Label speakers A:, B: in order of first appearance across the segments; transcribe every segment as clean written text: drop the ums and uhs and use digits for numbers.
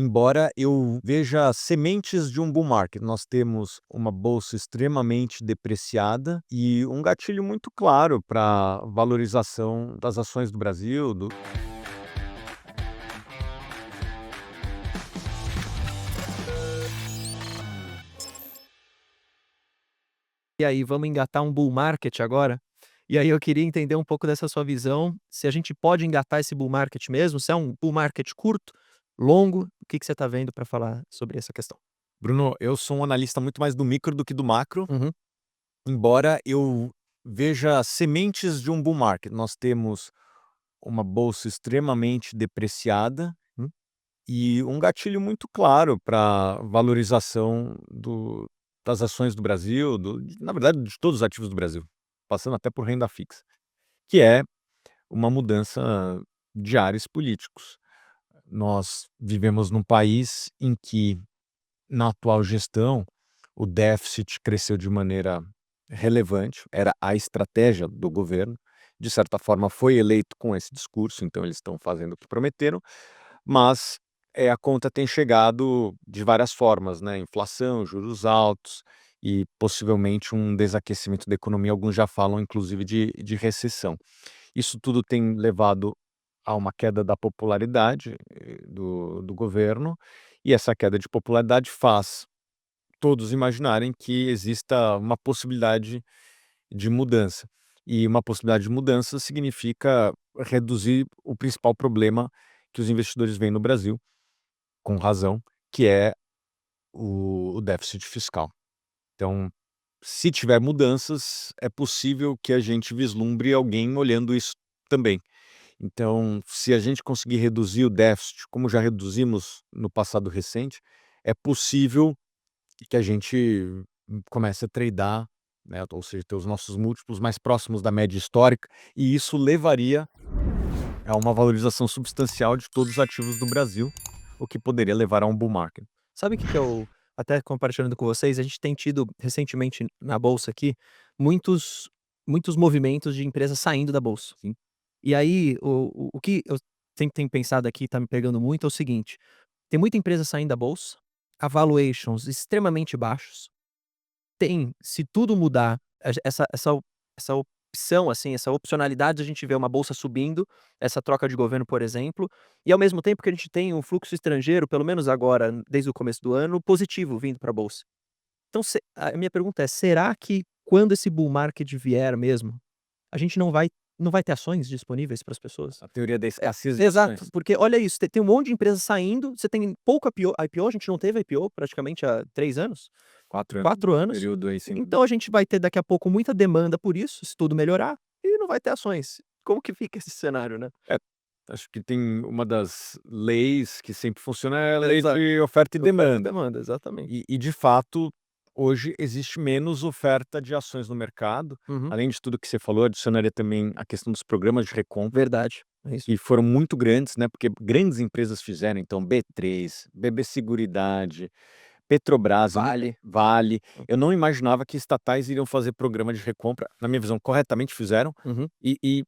A: Embora eu veja sementes de um bull market, nós temos uma bolsa extremamente depreciada e um gatilho muito claro para valorização das ações do Brasil, do
B: E aí, vamos engatar um bull market agora? E aí eu queria entender um pouco dessa sua visão, se a gente pode engatar esse bull market mesmo, se é um bull market curto, longo, o que que você está vendo para falar sobre essa questão?
A: Bruno, eu sou um analista muito mais do micro do que do macro,
B: Uhum,
A: embora eu veja sementes de um bull market. Nós temos uma bolsa extremamente depreciada
B: hum,
A: e um gatilho muito claro para valorização das ações do Brasil, na verdade, de todos os ativos do Brasil, passando até por renda fixa, que é uma mudança de ares políticos. Nós vivemos num país em que, na atual gestão, o déficit cresceu de maneira relevante, era a estratégia do governo. De certa forma, foi eleito com esse discurso, então eles estão fazendo o que prometeram, mas a conta tem chegado de várias formas, né? Inflação, juros altos e possivelmente um desaquecimento da economia. Alguns já falam, inclusive, de recessão. Isso tudo tem levado a uma queda da popularidade do governo, e essa queda de popularidade faz todos imaginarem que exista uma possibilidade de mudança. E uma possibilidade de mudança significa reduzir o principal problema que os investidores veem no Brasil, com razão, que é o déficit fiscal. Então, se tiver mudanças, é possível que a gente vislumbre alguém olhando isso também. Então, se a gente conseguir reduzir o déficit, como já reduzimos no passado recente, é possível que a gente comece a tradear, né, ou seja, ter os nossos múltiplos mais próximos da média histórica, e isso levaria a uma valorização substancial de todos os ativos do Brasil, o que poderia levar a um bull market.
B: sabe o que que eu até compartilhando com vocês, a gente tem tido recentemente na bolsa aqui, muitos muitos movimentos de empresas saindo da bolsa.
A: Sim.
B: E aí, o que eu sempre tenho pensado aqui, tá me pegando muito, é o seguinte: tem muita empresa saindo da bolsa, a valuations extremamente baixos. Tem, se tudo mudar, essa opção, assim, essa opcionalidade de a gente ver uma bolsa subindo, essa troca de governo, por exemplo, e ao mesmo tempo que a gente tem um fluxo estrangeiro, pelo menos agora, desde o começo do ano, positivo vindo para a bolsa. Então a minha pergunta é: será que quando esse bull market vier mesmo, a gente não vai ter ações disponíveis para as pessoas?
A: A teoria da
B: É,
A: escassez de
B: exato,
A: ações.
B: porque olha isso, tem um monte de empresa saindo, você tem pouco IPO, a gente não teve IPO praticamente há 3 anos,
A: 4 anos,
B: 4 anos,
A: período aí sem
B: então a gente vai ter daqui a pouco muita demanda por isso, se tudo melhorar, e não vai ter ações. Como que fica esse cenário, né?
A: é, acho que tem uma das leis que sempre funciona, é a lei
B: Exato,
A: de oferta e
B: oferta e
A: demanda.
B: demanda, exatamente.
A: E de fato, hoje existe menos oferta de ações no mercado.
B: Uhum,
A: Além de tudo que você falou, adicionaria também a questão dos programas de recompra,
B: verdade, é isso.
A: que foram muito grandes, né, porque grandes empresas fizeram, então B3, BB Seguridade, Petrobras,
B: Vale.
A: Vale. Eu não imaginava que estatais iriam fazer programa de recompra, na minha visão, corretamente fizeram,
B: Uhum,
A: e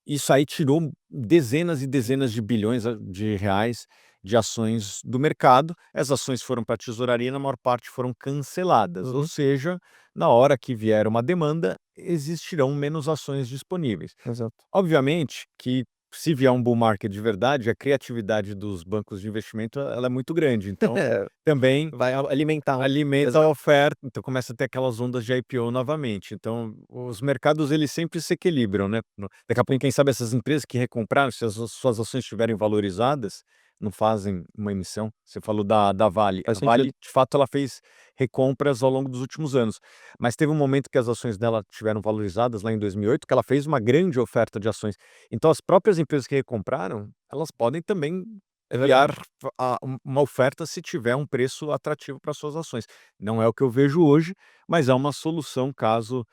A: isso aí tirou dezenas e dezenas de bilhões de reais de ações do mercado. As ações foram para a tesouraria e na maior parte foram canceladas, ou
B: uhum,
A: seja, na hora que vier uma demanda, existirão menos ações disponíveis.
B: exato.
A: Obviamente que, se vier um bull market de verdade, a criatividade dos bancos de investimento ela é muito grande, então
B: É,
A: também
B: vai alimentar um
A: alimenta a
B: exato.
A: oferta, então começa a ter aquelas ondas de IPO novamente. Então, os mercados eles sempre se equilibram, né. Daqui a pouco, quem sabe essas empresas que recompraram, se as suas ações estiverem valorizadas, não fazem uma emissão. Você falou da Vale.
B: Faz
A: A
B: sentido.
A: Vale, de fato, ela fez recompras ao longo dos últimos anos, mas teve um momento que as ações dela tiveram valorizadas lá em 2008, que ela fez uma grande oferta de ações. Então as próprias empresas que recompraram, elas podem também
B: É verdade.
A: criar uma oferta se tiver um preço atrativo para suas ações. Não é o que eu vejo hoje, mas é uma solução caso,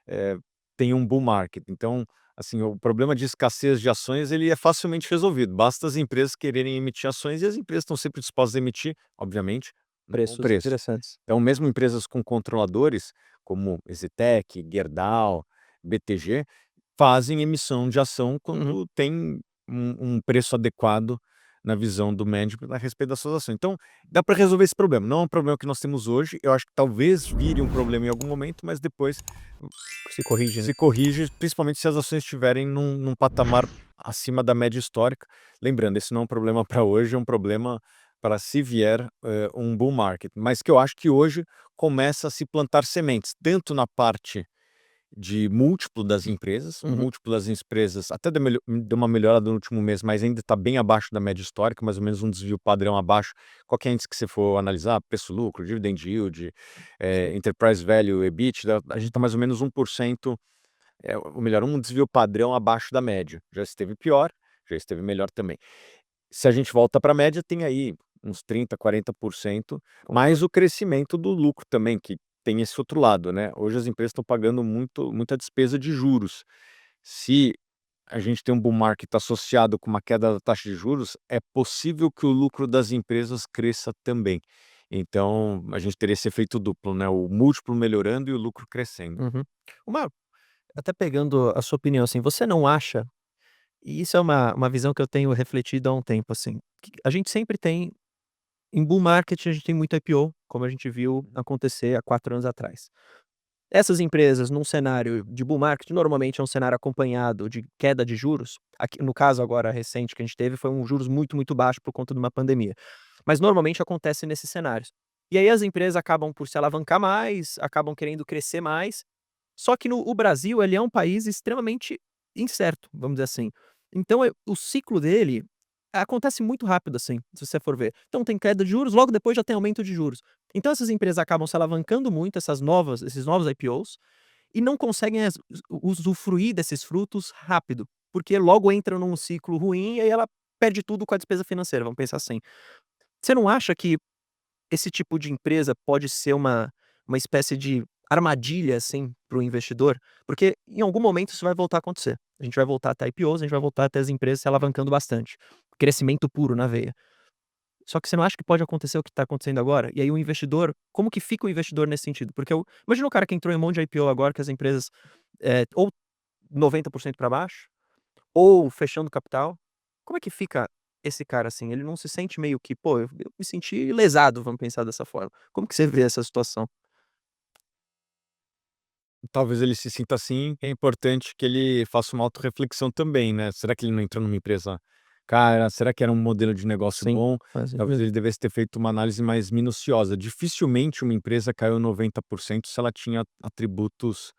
A: eh, tenha um bull market. Então, assim, o problema de escassez de ações, ele é facilmente resolvido, basta as empresas quererem emitir ações e as empresas estão sempre dispostas a emitir, obviamente, no bom
B: Preços
A: preço.
B: interessantes.
A: Então, mesmo empresas com controladores, como Exitec, Gerdau, BTG, fazem emissão de ação
B: Uhum.
A: quando tem um preço adequado na visão do management a respeito das suas ações. Então, dá para resolver esse problema. Não é um problema que nós temos hoje, eu acho que talvez vire um problema em algum momento, mas depois
B: Se corrige, né?
A: se corrige, principalmente se as ações estiverem num patamar acima da média histórica. Lembrando, esse não é um problema para hoje, é um problema para se vier um bull market, mas que eu acho que hoje começa a se plantar sementes, tanto na parte de múltiplo das empresas, o
B: Uhum.
A: múltiplo das empresas até deu uma melhorada no último mês, mas ainda está bem abaixo da média histórica, mais ou menos um desvio padrão abaixo. Qualquer índice que você for analisar, preço-lucro, dividend yield, enterprise value, EBITDA, a gente está mais ou menos 1%, ou melhor, um desvio padrão abaixo da média. Já esteve pior, já esteve melhor também. Se a gente volta para a média, tem aí uns 30, 40%, mais o crescimento do lucro também, que tem esse outro lado, né? Hoje as empresas estão pagando muita despesa de juros. Se a gente tem um bull market associado com uma queda da taxa de juros, é possível que o lucro das empresas cresça também. Então, a gente teria esse efeito duplo, né? O múltiplo melhorando e o lucro crescendo.
B: Uhum. Uma Até pegando a sua opinião, assim, você não acha, e isso é uma visão que eu tenho refletido há um tempo, assim, que a gente sempre tem em bull market a gente tem muito IPO, como a gente viu acontecer há 4 anos atrás. Essas empresas num cenário de bull market, normalmente é um cenário acompanhado de queda de juros, aqui no caso agora recente que a gente teve foi um juros muito, muito baixo por conta de uma pandemia, mas normalmente acontece nesses cenários. E aí as empresas acabam por se alavancar mais, acabam querendo crescer mais, só que o Brasil, ele é um país extremamente incerto, vamos dizer assim. Então, o ciclo dele acontece muito rápido, assim, se você for ver. Então tem queda de juros, logo depois já tem aumento de juros. Então essas empresas acabam se alavancando muito, esses novos IPOs, e não conseguem usufruir desses frutos rápido, porque logo entram num ciclo ruim e aí ela perde tudo com a despesa financeira, vamos pensar assim. Você não acha que esse tipo de empresa pode ser uma espécie de armadilha, assim, para o investidor, porque em algum momento isso vai voltar a acontecer. A gente vai voltar a ter IPOs, a gente vai voltar a ter as empresas se alavancando bastante. Crescimento puro na veia. Só que você não acha que pode acontecer o que está acontecendo agora? E aí o investidor, como que fica o investidor nesse sentido? Porque imagina o cara que entrou em um monte de IPO agora que as empresas, ou 90% para baixo, ou fechando capital. Como é que fica esse cara, assim? Ele não se sente meio que: "Pô, eu me senti lesado", vamos pensar dessa forma. Como que você vê essa situação?
A: Talvez ele se sinta assim, é importante que ele faça uma autorreflexão também, né. Será que ele não entrou numa empresa cara? Será que era um modelo de negócio
B: Sim,
A: bom?
B: faz
A: Talvez
B: sentido.
A: ele devesse ter feito uma análise mais minuciosa. Dificilmente uma empresa caiu 90% se ela tinha atributos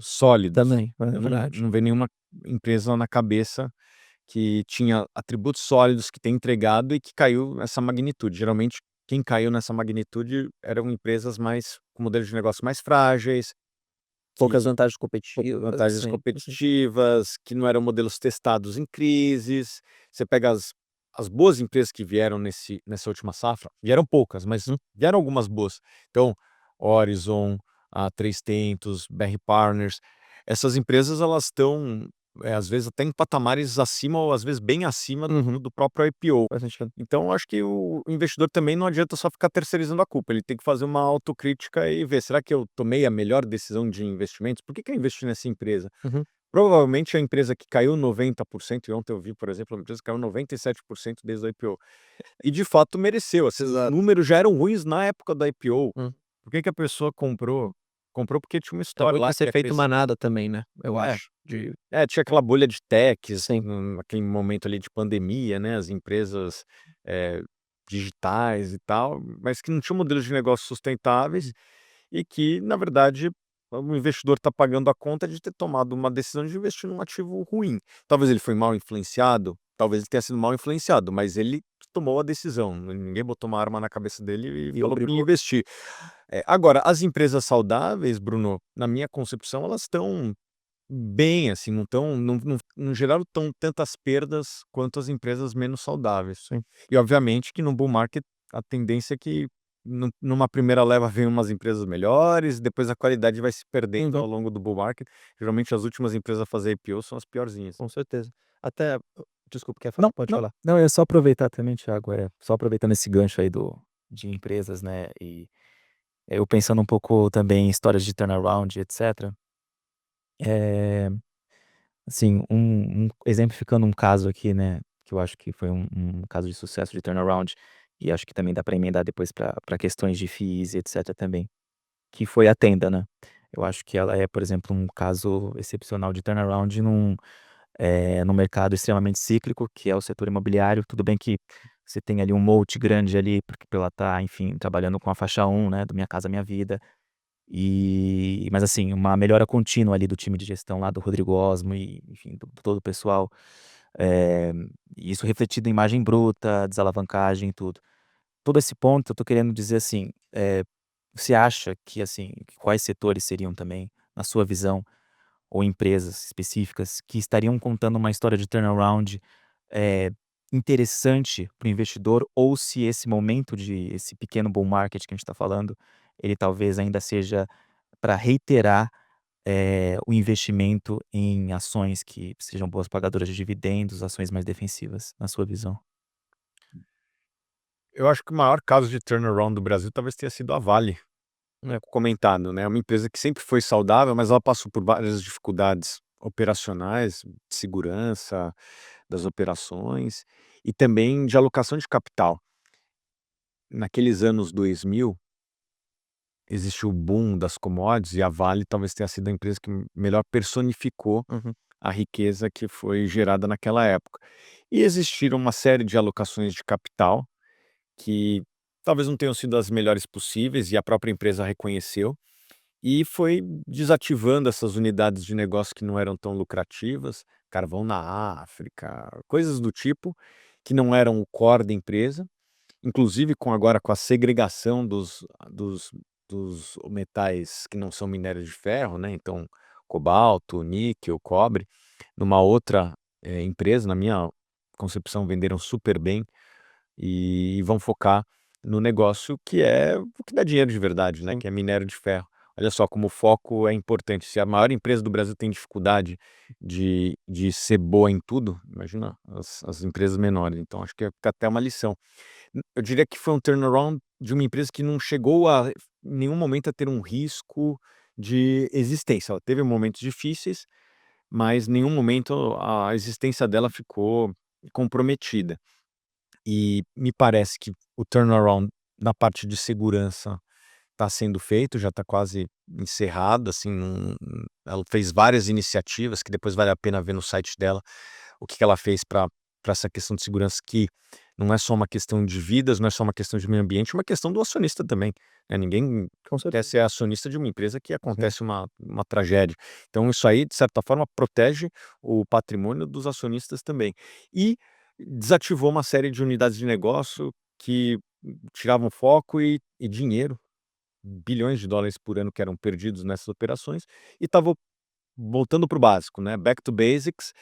A: sólidos.
B: Também, é
A: Eu
B: verdade.
A: não vem nenhuma empresa na cabeça que tinha atributos sólidos, que tem entregado e que caiu nessa magnitude. Geralmente, quem caiu nessa magnitude eram empresas mais com modelos de negócio mais frágeis,
B: Poucas
A: que
B: vantagens
A: poucas
B: competitivas,
A: vantagens
B: sim, sim.
A: competitivas, que não eram modelos testados em crises. Você pega as boas empresas que vieram nessa última safra, vieram poucas, mas
B: Hum,
A: vieram algumas boas. Então, Horizon, a Três Tentos, BR Partners, essas empresas elas estão, às vezes até em patamares acima ou às vezes bem acima
B: uhum,
A: do próprio IPO.
B: faz sentido.
A: Então, eu acho que o investidor também não adianta só ficar terceirizando a culpa, ele tem que fazer uma autocrítica e ver: "Será que eu tomei a melhor decisão de investimentos? Por que que eu investi nessa empresa?".
B: Uhum.
A: Provavelmente a empresa que caiu 90%, e ontem eu vi, por exemplo, uma empresa que caiu 97% desde o IPO, e de fato mereceu, assim, os
B: Exato.
A: números já eram ruins na época da IPO.
B: Hum.
A: Por que que a pessoa comprou? Comprou porque tinha uma
B: Tá
A: história
B: muito
A: lá
B: esse
A: que ia
B: efeito
A: crescer.
B: manada também, né, eu
A: É.
B: acho, de
A: Tinha aquela bolha de techs,
B: sim.
A: naquele momento ali de pandemia, né, as empresas, eh, digitais e tal, mas que não tinham modelos de negócio sustentáveis e que, na verdade, o investidor está pagando a conta de ter tomado uma decisão de investir num ativo ruim. Talvez ele foi mal influenciado, talvez ele tenha sido mal influenciado, mas ele tomou a decisão, ninguém botou uma arma na cabeça dele e
B: E
A: falou para ele
B: obrigou.
A: investir. Agora, as empresas saudáveis, Bruno, na minha concepção, elas estão bem, assim, não geraram tantas perdas quanto as empresas menos saudáveis.
B: Sim.
A: E obviamente que no bull market a tendência é que numa primeira leva vem umas empresas melhores, depois a qualidade vai se perdendo
B: Uhum.
A: ao longo do bull market. Geralmente as últimas empresas a fazer IPO são as piorzinhas.
B: Com certeza. Até desculpa, quer falar?
C: Não,
B: Pode
C: não,
B: falar.
C: não, é só aproveitar também, Thiago, só aproveitando esse gancho aí de empresas, né, e eu pensando um pouco também em histórias de turnaround, etcétera, eh, assim, exemplificando um caso aqui, né, que eu acho que foi um caso de sucesso de turnaround, e acho que também dá para emendar depois para questões de FIIs e etcétera também, que foi a Tenda, né. Eu acho que ela é, por exemplo, um caso excepcional de turnaround num mercado extremamente cíclico, que é o setor imobiliário. Tudo bem que você tem ali um moat grande ali, porque ela tá, enfim, trabalhando com a faixa 1, né, do Minha Casa Minha Vida. Mas assim, uma melhora contínua ali do time de gestão lá do Rodrigo Osmo e, enfim, do todo o pessoal. Eh, e isso refletido em imagem bruta, desalavancagem e tudo. Todo esse ponto eu tô querendo dizer assim, você acha que, assim, quais setores seriam também, na sua visão, ou empresas específicas que estariam contando uma história de turnaround, eh, interessante para o investidor, ou se esse pequeno bull market que a gente está falando, ele talvez ainda seja para reiterar, o investimento em ações que sejam boas pagadoras de dividendos, ações mais defensivas, na sua visão?
A: Eu acho que o maior caso de turnaround do Brasil talvez tenha sido a Vale, né, comentado, né, é uma empresa que sempre foi saudável, mas ela passou por várias dificuldades operacionais, de segurança das operações e também de alocação de capital. Naqueles anos 2000, existiu o boom das commodities e a Vale talvez tenha sido a empresa que melhor personificou
B: Uhum.
A: a riqueza que foi gerada naquela época. E existiram uma série de alocações de capital que talvez não tenham sido as melhores possíveis e a própria empresa reconheceu, e foi desativando essas unidades de negócio que não eram tão lucrativas, carvão na África, coisas do tipo, que não eram o core da empresa, inclusive agora com a segregação dos metais que não são minérios de ferro, né, então cobalto, níquel, cobre, numa outra, empresa, na minha concepção venderam super bem, e vão focar no negócio que é o que dá dinheiro de verdade, né,
B: Sim.
A: que é minério de ferro. Olha só como o foco é importante. Se a maior empresa do Brasil tem dificuldade de ser boa em tudo, imagina as empresas menores. Então acho que fica até uma lição. Eu diria que foi um turnaround de uma empresa que não chegou a em nenhum momento a ter um risco de existência. Ela teve momentos difíceis, mas em nenhum momento a existência dela ficou comprometida. E me parece que o turnaround na parte de segurança está sendo feito, já está quase encerrado, assim, ela fez várias iniciativas que depois vale a pena ver no site dela, o que que ela fez para essa questão de segurança, que não é só uma questão de vidas, não é só uma questão de meio ambiente, é uma questão do acionista também, né, ninguém
B: Com
A: quer
B: certeza.
A: ser acionista de uma empresa que
B: Sim.
A: acontece uma tragédia. Então isso aí, de certa forma, protege o patrimônio dos acionistas também. E desativou uma série de unidades de negócio que tiravam foco e dinheiro, bilhões de dólares por ano que eram perdidos nessas operações, e estava voltando para o básico, né, back to basics,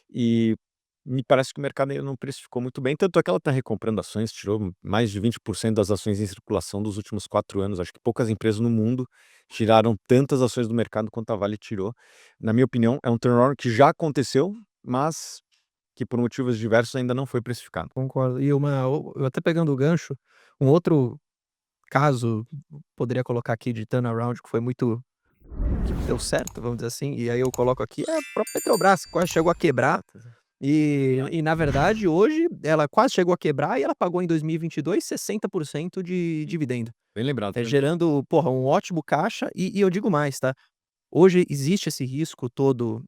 A: e me parece que o mercado ainda não precificou muito bem, tanto é que ela está recomprando ações, tirou mais de 20% das ações em circulação dos últimos 4 anos. Acho que poucas empresas no mundo tiraram tantas ações do mercado quanto a Vale tirou. Na minha opinião, é um turnaround que já aconteceu, mas que por motivos diversos ainda não foi precificado.
B: Concordo. E eu até pegando o gancho, um outro caso, poderia colocar aqui de turnaround que foi muito que deu certo, vamos dizer assim, e aí eu coloco aqui, é a própria Petrobras, quase chegou a quebrar, e na verdade hoje ela quase chegou a quebrar e ela pagou em 2022 60% de dividendo,
A: Bem lembrado, foi ano passado.
B: gerando, porra, um ótimo caixa e eu digo mais, tá, hoje existe esse risco todo,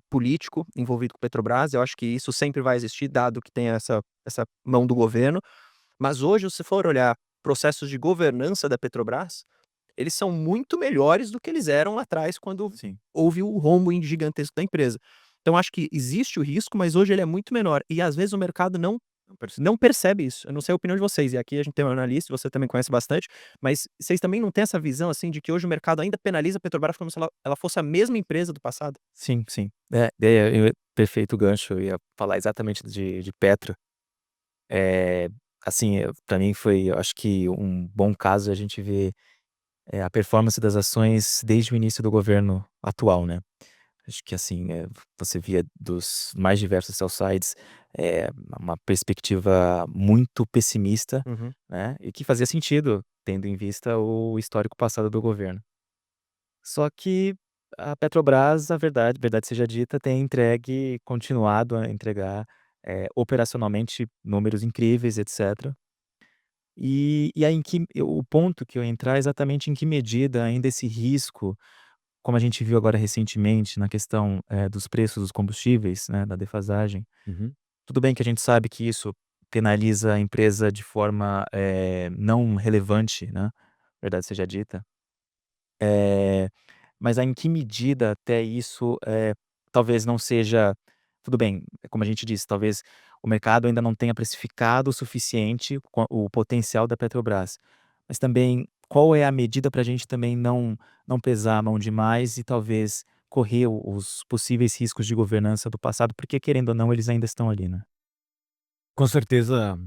B: político envolvido com Petrobras, eu acho que isso sempre vai existir dado que tem essa mão do governo, mas hoje se for olhar processos de governança da Petrobras, eles são muito melhores do que eles eram lá atrás quando
C: Sim.
B: houve o rombo gigantesco da empresa. Então acho que existe o risco, mas hoje ele é muito menor e às vezes o mercado
A: Não perce
B: não percebe isso. Eu não sei a opinião de vocês, e aqui a gente tem um analista, você também conhece bastante, mas vocês também não têm essa visão, assim, de que hoje o mercado ainda penaliza a Petrobras como se ela fosse a mesma empresa do passado?
C: Sim, sim. Perfeito gancho, eu ia falar exatamente de Petro. Eh, assim, pra mim foi, eu acho que um bom caso a gente vê, a performance das ações desde o início do governo atual, né. Acho que assim, você via dos mais diversos sell sides, uma perspectiva muito pessimista,
B: Uhum.
C: né, e que fazia sentido, tendo em vista o histórico passado do governo. Só que a Petrobras, a verdade seja dita, tem continuado a entregar, operacionalmente números incríveis, etc. E aí o ponto que eu ia entrar é exatamente em que medida ainda esse risco, como a gente viu agora recentemente na questão, dos preços dos combustíveis, né, da defasagem.
A: Uhum.
C: Tudo bem que a gente sabe que isso penaliza a empresa de forma, não relevante, né, verdade seja dita. Eh, mas em que medida até isso, talvez não seja tudo bem, como a gente disse, talvez o mercado ainda não tenha precificado o suficiente o potencial da Petrobras. Mas também, qual é a medida para a gente também não pesar a mão demais e talvez correr os possíveis riscos de governança do passado, porque querendo ou não eles ainda estão ali, né.
A: Com certeza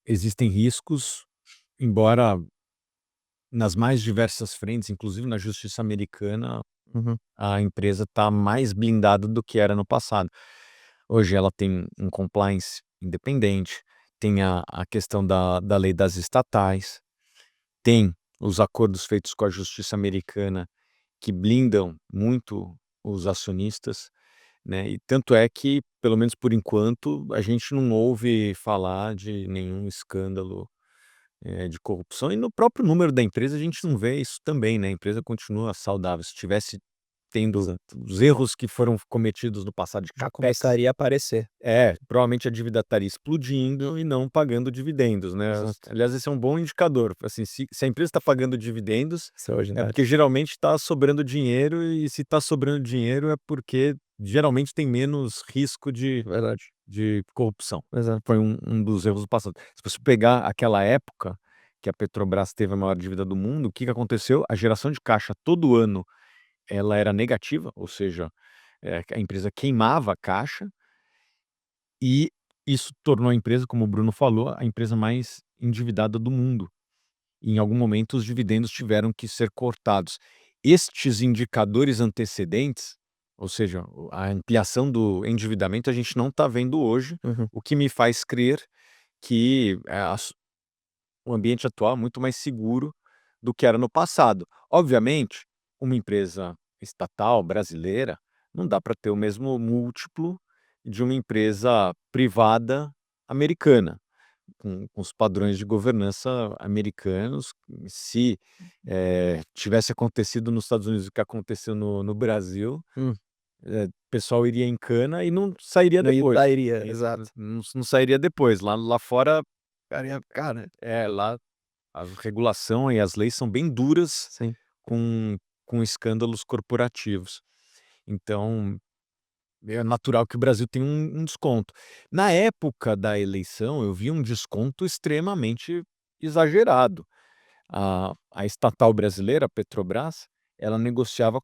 A: existem riscos, embora nas mais diversas frentes, inclusive na justiça americana,
B: Uhum.
A: a empresa está mais blindada do que era no passado. Hoje ela tem um compliance independente, tem a questão da lei das estatais, tem os acordos feitos com a justiça americana que blindam muito os acionistas, né, e tanto é que, pelo menos por enquanto, a gente não ouve falar de nenhum escândalo, de corrupção, e no próprio número da empresa a gente não vê isso também, né, a empresa continua saudável. Se tivesse tendo
C: Exato.
A: os erros que foram cometidos no passado de
B: Já
A: Capex,
B: começaria a aparecer.
A: provavelmente a dívida estaria explodindo e não pagando dividendos, né.
C: Exato.
A: Aliás, esse é um bom indicador, assim, se a empresa está pagando dividendos, é
C: Extraordinário.
A: porque geralmente está sobrando dinheiro, e se está sobrando dinheiro é porque geralmente tem menos risco
B: Verdade.
A: de corrupção.
B: Exato.
A: Foi um dos erros do passado. Se você pegar aquela época que a Petrobras teve a maior dívida do mundo, o que que aconteceu? A geração de caixa todo ano ela era negativa, ou seja, a empresa queimava a caixa, e isso tornou a empresa, como o Bruno falou, a empresa mais endividada do mundo. E em algum momento os dividendos tiveram que ser cortados. Estes indicadores antecedentes, ou seja, a ampliação do endividamento, a gente não está vendo hoje,
B: Uhum.
A: o que me faz crer que o ambiente atual é muito mais seguro do que era no passado. Obviamente, uma empresa estatal brasileira não dá para ter o mesmo múltiplo de uma empresa privada americana, com os padrões de governança americanos. Se tivesse acontecido nos Estados Unidos o que aconteceu no Brasil,
B: Hum.
A: o pessoal iria em cana e não sairia
B: Não
A: depois.
B: sairia, exato.
A: Não sairia depois. Lá fora,
B: Cara,
A: lá a regulação e as leis são bem duras
B: sim.
A: com escândalos corporativos. Então, é natural que o Brasil tenha um desconto. Na época da eleição, eu vi um desconto extremamente exagerado. A estatal brasileira, a Petrobras, ela negociava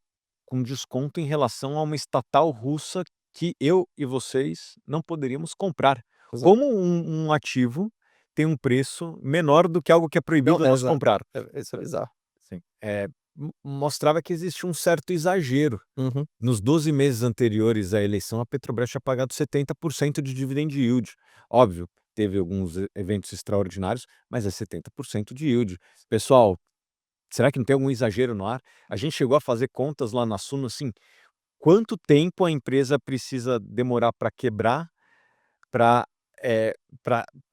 A: com desconto em relação a uma estatal russa que eu e vocês não poderíamos comprar.
B: Exato.
A: Como um ativo tem um preço menor do que algo que é
B: Não,
A: proibido nós
B: exato.
A: comprar.
B: Isso é bizarro.
A: Sim. Mostrava que existia um certo exagero.
B: Uhum.
A: Nos 12 meses anteriores à eleição, a Petrobras tinha pagado 70% de dividend yield. Óbvio, teve alguns eventos extraordinários, mas é 70% de yield. Pessoal, será que não tem algum exagero no ar? A gente chegou a fazer contas lá na Suno, assim, quanto tempo a empresa precisa demorar para quebrar, para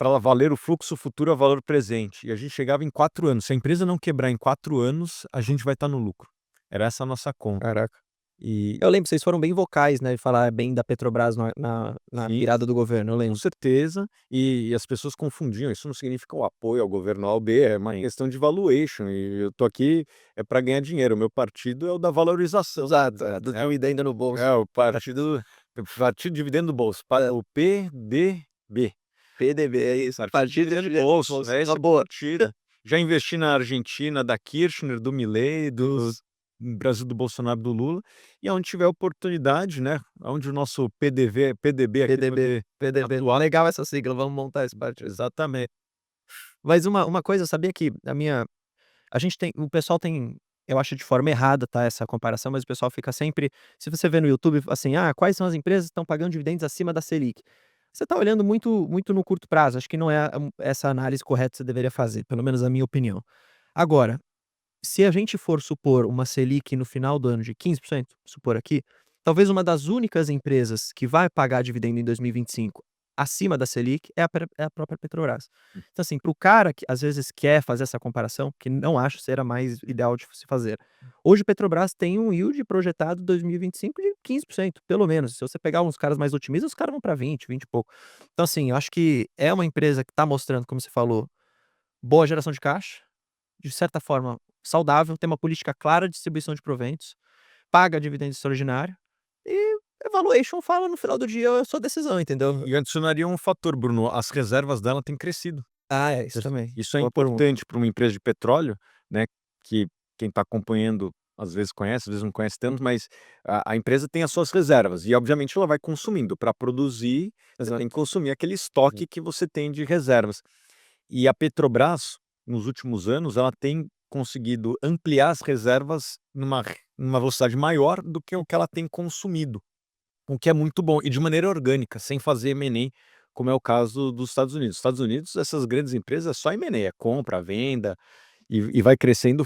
A: ela valer o fluxo futuro a valor presente. E a gente chegava em 4 anos. Se a empresa não quebrar em 4 anos, a gente vai estar no lucro. Era essa a nossa conta.
B: Caraca.
A: E
B: Eu lembro, vocês foram bem vocais, né, de falar bem da Petrobras na
A: sim,
B: virada do governo, eu
A: com
B: lembro.
A: certeza, e as pessoas confundiam, isso não significa o apoio ao governo A ou B, é uma
B: Sim.
A: questão de valuation, e eu tô aqui para ganhar dinheiro, o meu partido é o da valorização.
B: Exato, do
A: É o
B: dividendo no bolso.
A: o partido dividendo do bolso,
B: É.
A: o PDB.
B: PDB, é isso.
A: Partido dividendo do bolso, é esse
B: Uma
A: o
B: boa.
A: partido. Já investi na Argentina da Kirchner, do Milei,
B: Isso.
A: no Brasil do Bolsonaro, do Lula, e aonde tiver oportunidade, né, aonde o nosso PDB aqui
B: PDB,
A: poder
B: PDB.
A: atuar.
B: Legal essa sigla, vamos montar esse partido.
A: Exatamente.
B: Mas uma coisa, eu sabia que a gente tem o pessoal tem, eu acho de forma errada, tá, essa comparação, mas o pessoal fica sempre, se você vê no YouTube, assim: "Ah, quais são as empresas que estão pagando dividendos acima da Selic?". Você tá olhando muito no curto prazo, acho que não é essa análise correta que você deveria fazer, pelo menos a minha opinião. Agora, se a gente for supor uma Selic no final do ano de 15%, supor aqui, talvez uma das únicas empresas que vai pagar dividendo em 2025 acima da Selic é a própria Petrobras. Então, assim, para o cara que às vezes quer fazer essa comparação, que não acho ser a mais ideal de se fazer. Hoje a Petrobras tem um yield projetado 2025 de 15%, pelo menos. Se você pegar uns caras mais otimistas, os caras vão para 20, 20 e pouco. Então, assim, eu acho que é uma empresa que está mostrando, como você falou, boa geração de caixa, de certa forma saudável, tem uma política clara de distribuição de proventos, paga dividendo extraordinário e a valuation fala no final do dia a sua decisão, entendeu?
A: E eu adicionaria um fator, Bruno, as reservas dela têm crescido.
B: Ah, é, isso também.
A: Isso é
B: Boa pergunta.
A: importante para uma empresa de petróleo, né, que quem está acompanhando às vezes conhece, às vezes não conhece tanto, mas a empresa tem as suas reservas e obviamente ela vai consumindo. Para produzir, você
B: Exato.
A: tem que consumir aquele estoque que você tem de reservas. E a Petrobras, nos últimos anos, ela tem conseguido ampliar as reservas numa velocidade maior do que o que ela tem consumido, o que é muito bom, e de maneira orgânica, sem fazer M&A, como é o caso dos Estados Unidos. Nos Estados Unidos, essas grandes empresas é só M&A, é compra, venda, e vai crescendo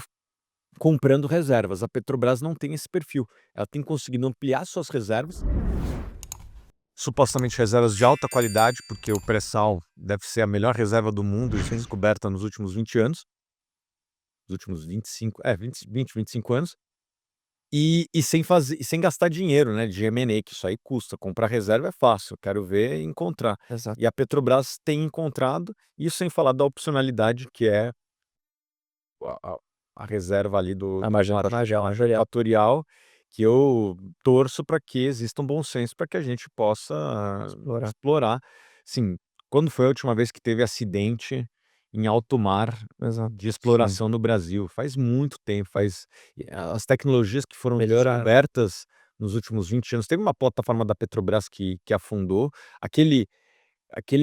A: comprando reservas. A Petrobras não tem esse perfil. Ela tem conseguido ampliar suas reservas, supostamente reservas de alta qualidade, porque o pré-sal deve ser a melhor reserva do mundo descoberta nos últimos 20 anos, nos últimos 25 anos, e sem gastar dinheiro, né, de M&A, que isso aí custa. Comprar reserva é fácil, eu quero ver e encontrar.
B: Exato.
A: E a Petrobras tem encontrado, isso sem falar da opcionalidade, que é a reserva ali do
C: A margem marginal.
A: fatorial, que eu torço para que exista um bom senso para que a gente possa explorar. Sim, quando foi a última vez que teve acidente em alto mar
B: Exato.
A: de exploração no Brasil? Faz muito tempo, as tecnologias que foram
B: Melhoraram.
A: descobertas nos últimos 20 anos. Teve uma plataforma da Petrobras que afundou. Aquele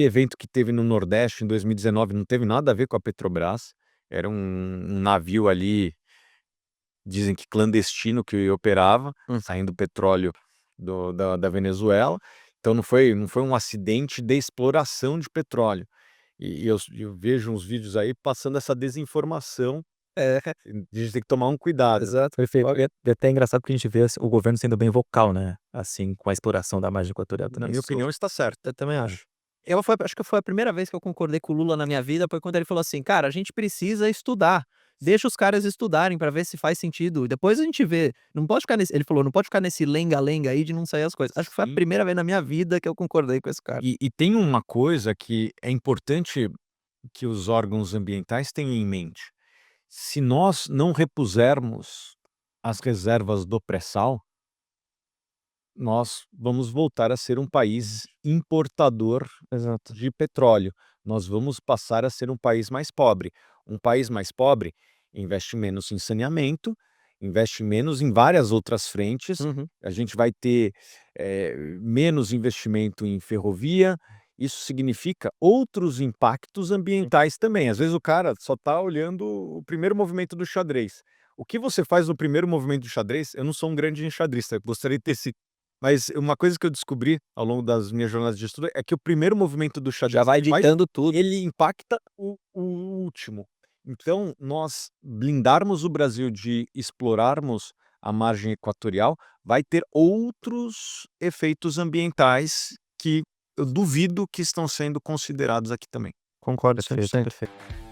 A: evento que teve no Nordeste em 2019 não teve nada a ver com a Petrobras. Era um navio ali, dizem que clandestino, que operava, saindo petróleo da Venezuela. Então não foi um acidente de exploração de petróleo. E eu vejo uns vídeos aí passando essa desinformação,
B: É,
A: a gente tem que tomar um cuidado.
B: exato.
C: Perfeito. E até é engraçado que a gente vê assim, o governo sendo bem vocal, né, assim, com a exploração da margem equatorial
A: Na
C: também.
A: minha
C: Isso
A: opinião está certo.
B: Eu também acho. Acho que foi a primeira vez que eu concordei com o Lula na minha vida, foi quando ele falou assim: "Cara, a gente precisa estudar. Deixa os caras estudarem pra ver se faz sentido. E depois a gente vê. Não pode ficar nesse", ele falou: "Não pode ficar nesse lenga-lenga aí de não sair as coisas". Acho que foi a
A: Sim.
B: primeira vez na minha vida que eu concordei com esse cara.
A: E tem uma coisa que é importante que os órgãos ambientais tenham em mente. Se nós não repusermos as reservas do pré-sal, nós vamos voltar a ser um país importador
B: Exato.
A: de petróleo. Nós vamos passar a ser um país mais pobre. Um país mais pobre investe menos em saneamento, investe menos em várias outras frentes.
B: Uhum.
A: A gente vai ter menos investimento em ferrovia. Isso significa outros impactos ambientais também. Às vezes o cara só está olhando o primeiro movimento do xadrez. O que você faz no primeiro movimento do xadrez? Eu não sou um grande enxadrista, eu gostaria de ter sido, mas uma coisa que eu descobri ao longo das minhas jornadas de estudo é que o primeiro movimento do xadrez
B: Já vai
A: que faz,
B: ditando tudo.
A: ele impacta o último. Então, nós blindarmos o Brasil de explorarmos a margem equatorial vai ter outros efeitos ambientais que eu duvido que estão sendo considerados aqui também.
B: Concordo
C: Perfeito,
B: 100%.
C: perfeito.